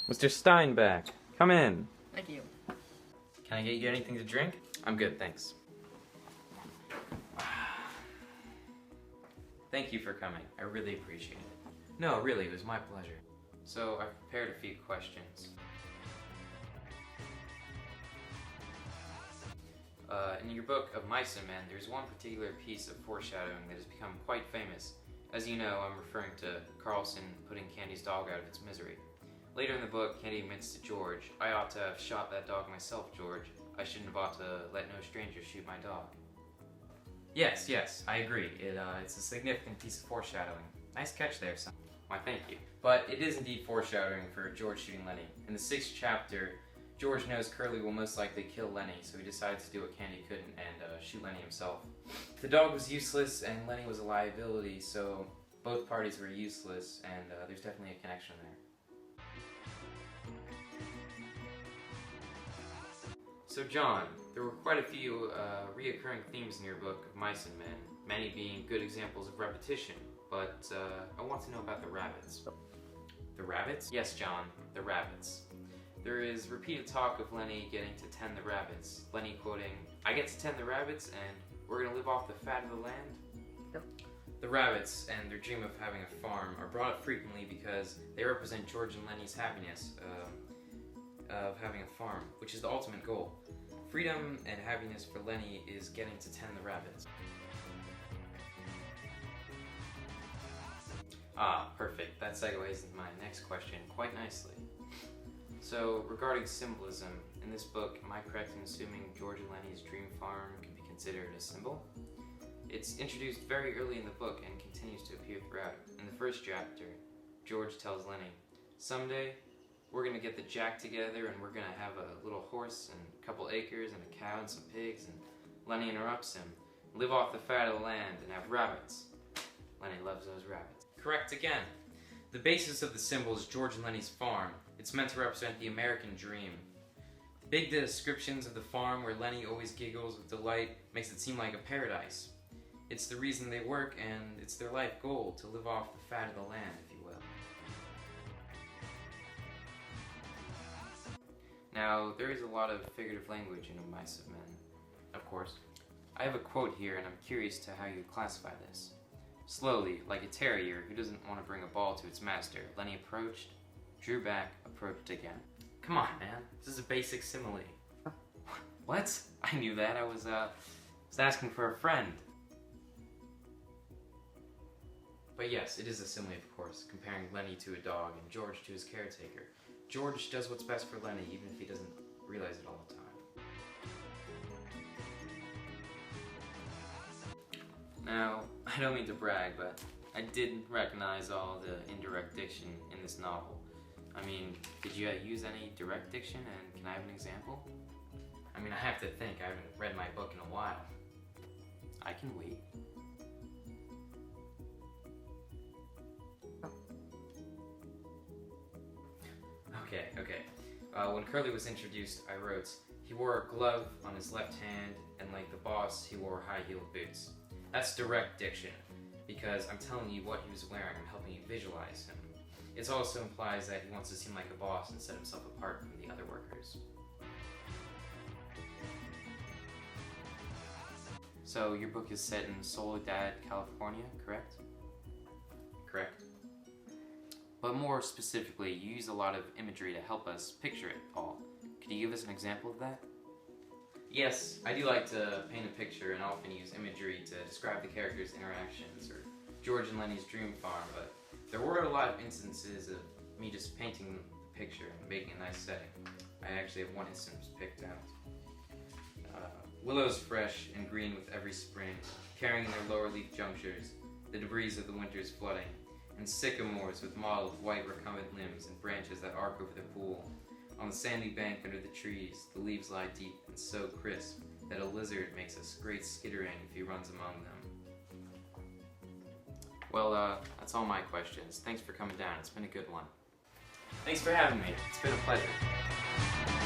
Mr. Steinbeck, come in. Thank you. Can I get you anything to drink? I'm good, thanks. Thank you for coming. I really appreciate it. No, really, it was my pleasure. So, I've prepared a few questions. In your book of Mice and Men, there's one particular piece of foreshadowing that has become quite famous. As you know, I'm referring to Carlson putting Candy's dog out of its misery. Later in the book, Candy admits to George, "I ought to have shot that dog myself, George. I shouldn't have ought to let no stranger shoot my dog." Yes, I agree. It's a significant piece of foreshadowing. Nice catch there, son. Why, thank you. But it is indeed foreshadowing for George shooting Lenny. In the 6th chapter, George knows Curly will most likely kill Lenny, so he decides to do what Candy couldn't and shoot Lenny himself. The dog was useless and Lenny was a liability, so both parties were useless, and there's definitely a connection there. So John, there were quite a few reoccurring themes in your book of Mice and Men, many being good examples of repetition, but I want to know about the rabbits. The rabbits? Yes, John, the rabbits. There is repeated talk of Lenny getting to tend the rabbits. Lenny quoting, "I get to tend the rabbits and we're gonna live off the fat of the land." Yep. The rabbits and their dream of having a farm are brought up frequently because they represent George and Lenny's happiness of having a farm, which is the ultimate goal. Freedom and happiness for Lenny is getting to tend the rabbits. Ah, perfect. That segues into my next question quite nicely. So, regarding symbolism, in this book, am I correct in assuming George and Lenny's dream farm can be considered a symbol? It's introduced very early in the book and continues to appear throughout. In the 1st chapter, George tells Lenny, "Someday, we're gonna get the jack together and we're gonna have a little horse and a couple acres and a cow and some pigs," and Lenny interrupts him, "Live off the fat of the land and have rabbits." Lenny loves those rabbits. Correct again. The basis of the symbol is George and Lenny's farm. It's meant to represent the American dream. The big descriptions of the farm where Lenny always giggles with delight makes it seem like a paradise. It's the reason they work and it's their life goal to live off the fat of the land, if you will. Now, there is a lot of figurative language in Mice and Men, of course. I have a quote here and I'm curious to how you classify this. "Slowly, like a terrier who doesn't want to bring a ball to its master, Lenny approached, drew back, approached again." Come on, man. This is a basic simile. What? I knew that. I was asking for a friend. But yes, it is a simile, of course, comparing Lenny to a dog and George to his caretaker. George does what's best for Lenny, even if he doesn't realize it all the time. Now, I don't mean to brag, but I did recognize all the indirect diction in this novel. I mean, did you use any direct diction, and can I have an example? I mean, I have to think. I haven't read my book in a while. I can wait. Okay. When Curly was introduced, I wrote, "He wore a glove on his left hand, and like the boss, he wore high-heeled boots." That's direct diction, because I'm telling you what he was wearing. I'm helping you visualize him. It also implies that he wants to seem like a boss and set himself apart from the other workers. So your book is set in Soledad, California, correct? Correct. But more specifically, you use a lot of imagery to help us picture it all. Could you give us an example of that? Yes, I do like to paint a picture and often use imagery to describe the characters' interactions or George and Lenny's dream farm, but there were a lot of instances of me just painting the picture and making a nice setting. I actually have one instance picked out. Willows fresh and green with every spring, carrying in their lower leaf junctures the debris of the winter's flooding, and sycamores with mottled white recumbent limbs and branches that arc over the pool. On the sandy bank under the trees, the leaves lie deep and so crisp that a lizard makes a great skittering if he runs among them. Well, that's all my questions. Thanks for coming down. It's been a good one. Thanks for having me. It's been a pleasure.